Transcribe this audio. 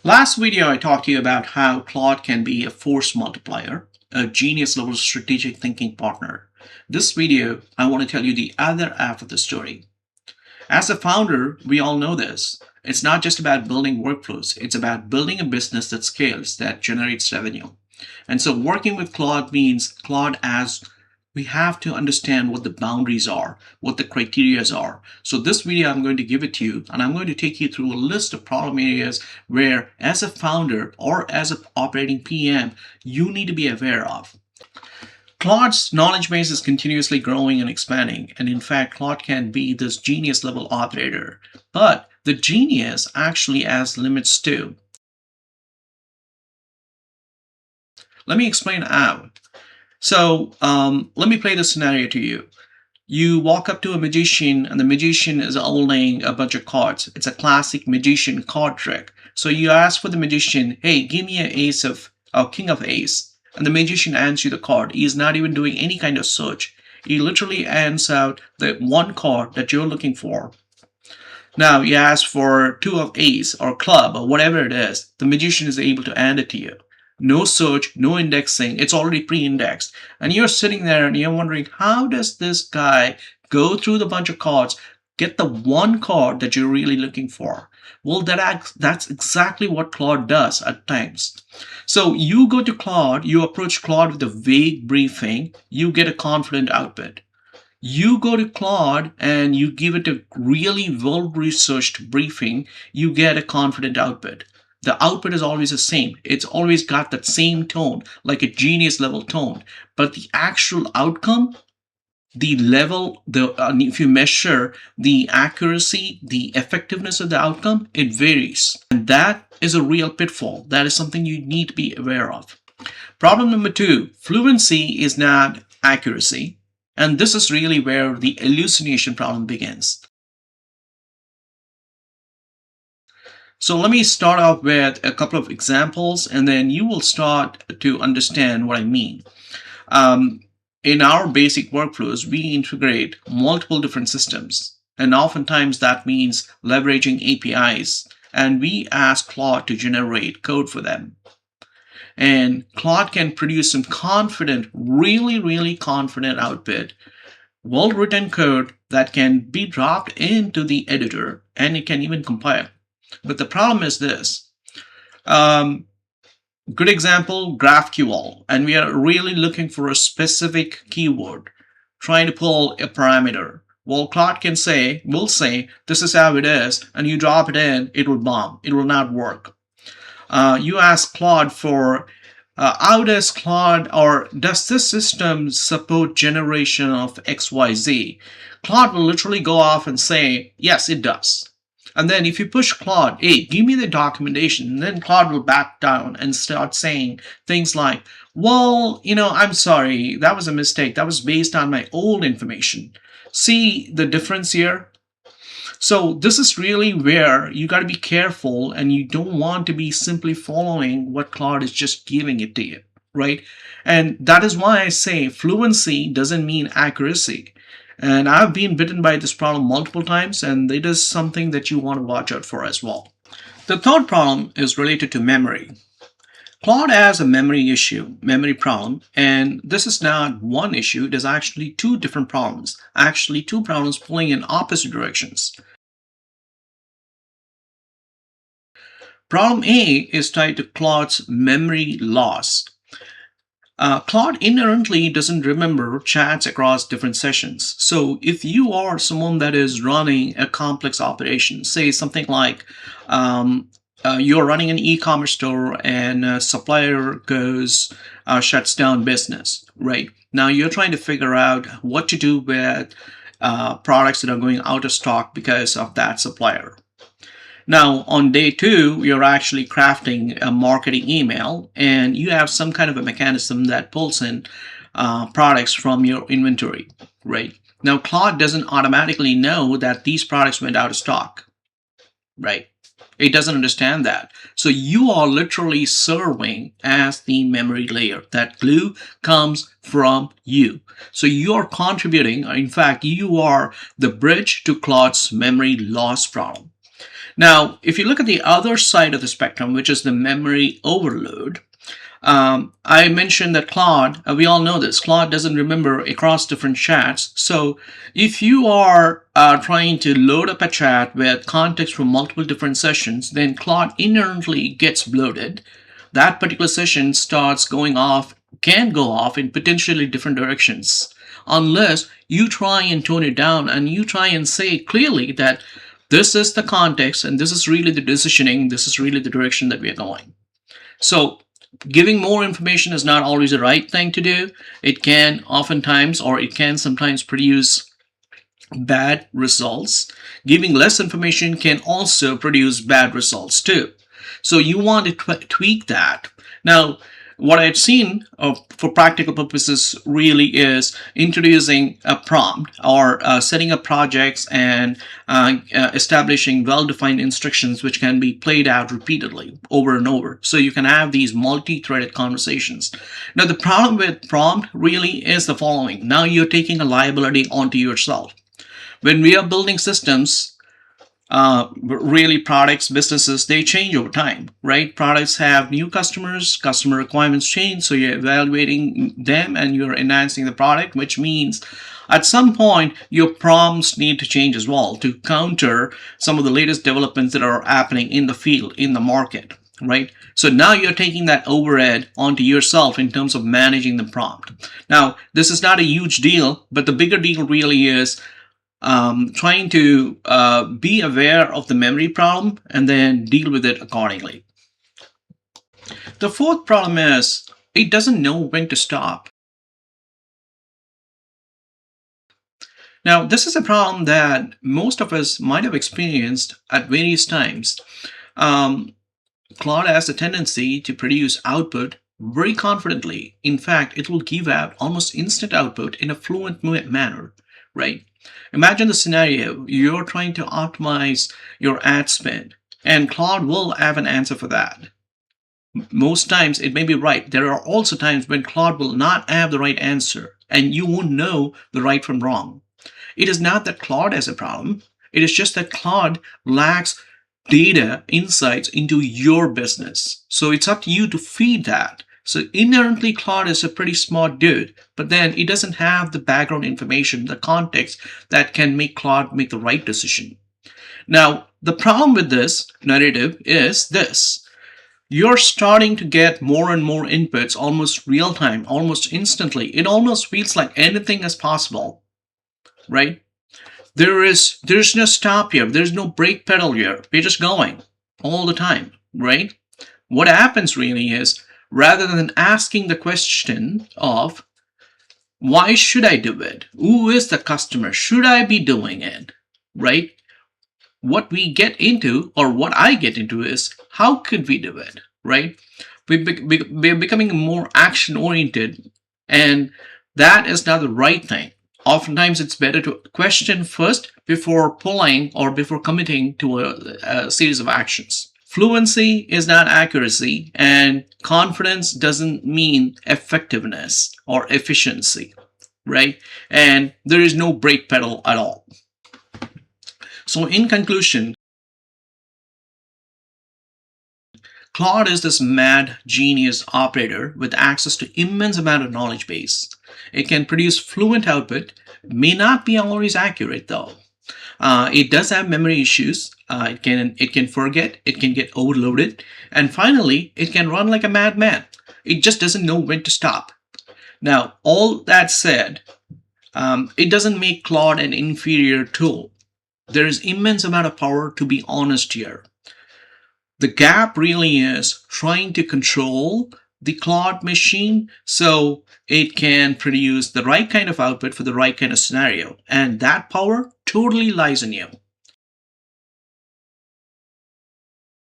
Last video, I talked to you about how Claude can be a force multiplier, a genius level strategic thinking partner. This video, I want to tell you the other half of the story. As a founder, we all know this. It's not just about building workflows, it's about building a business that scales, that generates revenue. And so working with Claude means Claude as we have to understand what the boundaries are, what the criterias are. So this video, I'm going to give it to you, and I'm going to take you through a list of problem areas where as a founder or as an operating PM, you need to be aware of. Claude's knowledge base is continuously growing and expanding, and in fact, Claude can be this genius level operator. But the genius actually has limits too. Let me explain how. So let me play this scenario to you. You walk up to a magician and the magician is holding a bunch of cards. It's a classic magician card trick. So you ask for the magician, hey, give me a king of ace. And the magician hands you the card. He's not even doing any kind of search. He literally hands out the one card that you're looking for. Now you ask for two of ace or club or whatever it is. The magician is able to hand it to you. No search, no indexing, it's already pre-indexed. And you're sitting there and you're wondering, how does this guy go through the bunch of cards, get the one card that you're really looking for? Well, that's exactly what Claude does at times. So you go to Claude, you approach Claude with a vague briefing, you get a confident output. You go to Claude and you give it a really well-researched briefing, you get a confident output. The output is always the same. It's always got that same tone, like a genius level tone. But the actual outcome, the level, if you measure the accuracy, the effectiveness of the outcome, it varies. And that is a real pitfall. That is something you need to be aware of. Problem number two, fluency is not accuracy. And this is really where the hallucination problem begins. So let me start off with a couple of examples, and then you will start to understand what I mean. In our basic workflows, we integrate multiple different systems, and oftentimes that means leveraging APIs, and we ask Claude to generate code for them. And Claude can produce some confident, really confident output, well-written code that can be dropped into the editor, and it can even compile. But the problem is this. Good example, GraphQL. And we are really looking for a specific keyword, trying to pull a parameter. Well, Claude will say, this is how it is, and you drop it in, it will bomb. It will not work. You ask Claude for, how does Claude, or does this system support generation of XYZ? Claude will literally go off and say, yes, it does. And then if you push Claude, hey, give me the documentation, then Claude will back down and start saying things like, well, I'm sorry, that was a mistake. That was based on my old information. See the difference here? So this is really where you got to be careful, and you don't want to be simply following what Claude is just giving it to you, right? And that is why I say fluency doesn't mean accuracy. And I've been bitten by this problem multiple times, and it is something that you want to watch out for as well. The third problem is related to memory. Claude has a memory problem, and this is not one issue. It is actually two different problems, actually two problems pulling in opposite directions. Problem A is tied to Claude's memory loss. Claude inherently doesn't remember chats across different sessions. So if you are someone that is running a complex operation, say something like you're running an e-commerce store and a supplier shuts down business, right? Now you're trying to figure out what to do with products that are going out of stock because of that supplier. Now, on day two, you're actually crafting a marketing email, and you have some kind of a mechanism that pulls in products from your inventory, right? Now, Claude doesn't automatically know that these products went out of stock, right? It doesn't understand that. So you are literally serving as the memory layer. That glue comes from you. So you're contributing, in fact, you are the bridge to Claude's memory loss problem. Now, if you look at the other side of the spectrum, which is the memory overload, I mentioned that Claude, we all know this, Claude doesn't remember across different chats. So if you are trying to load up a chat with context from multiple different sessions, then Claude inherently gets bloated. That particular session starts going off, can go off in potentially different directions, unless you try and tone it down and you try and say clearly that this is the context and this is really the decisioning, this is really the direction that we are going. So giving more information is not always the right thing to do. It can oftentimes, or it can sometimes produce bad results. Giving less information can also produce bad results too. So you want to tweak that. Now, what I've seen for practical purposes really is introducing a prompt or setting up projects and establishing well-defined instructions which can be played out repeatedly over and over. So you can have these multi-threaded conversations. Now, the problem with prompt really is the following. Now you're taking a liability onto yourself. When we are building systems, really products, businesses, they change over time, right? Products have new customers, customer requirements change, so you're evaluating them and you're enhancing the product, which means at some point your prompts need to change as well to counter some of the latest developments that are happening in the field, in the market, right? So now you're taking that overhead onto yourself in terms of managing the prompt. Now, this is not a huge deal, but the bigger deal really is trying to be aware of the memory problem and then deal with it accordingly. The fourth problem is it doesn't know when to stop. Now, this is a problem that most of us might have experienced at various times. Claude has a tendency to produce output very confidently. In fact, it will give out almost instant output in a fluent manner, right? Imagine the scenario, you're trying to optimize your ad spend, and Claude will have an answer for that. Most times it may be right. There are also times when Claude will not have the right answer, and you won't know the right from wrong. It is not that Claude has a problem. It is just that Claude lacks data insights into your business. So it's up to you to feed that. So inherently, Claude is a pretty smart dude, but then it doesn't have the background information, the context that can make Claude make the right decision. Now, the problem with this narrative is this. You're starting to get more and more inputs almost real time, almost instantly. It almost feels like anything is possible, right? There's no stop here. There's no brake pedal here. We're just going all the time, right? What happens really is rather than asking the question of why should I do it? Who is the customer? Should I be doing it? Right? What we get into, or what I get into, is how could we do it? Right? We're becoming more action oriented, and that is not the right thing. Oftentimes, it's better to question first before pulling or before committing to a series of actions. Fluency is not accuracy, and confidence doesn't mean effectiveness or efficiency, right? And there is no brake pedal at all. So in conclusion, Claude is this mad genius operator with access to immense amount of knowledge base. It can produce fluent output, may not be always accurate though. It does have memory issues. It can forget. It can get overloaded, and finally, it can run like a madman. It just doesn't know when to stop. Now, all that said, it doesn't make Claude an inferior tool. There is immense amount of power, to be honest here. The gap really is trying to control the Claude machine so it can produce the right kind of output for the right kind of scenario. And that power totally lies in you.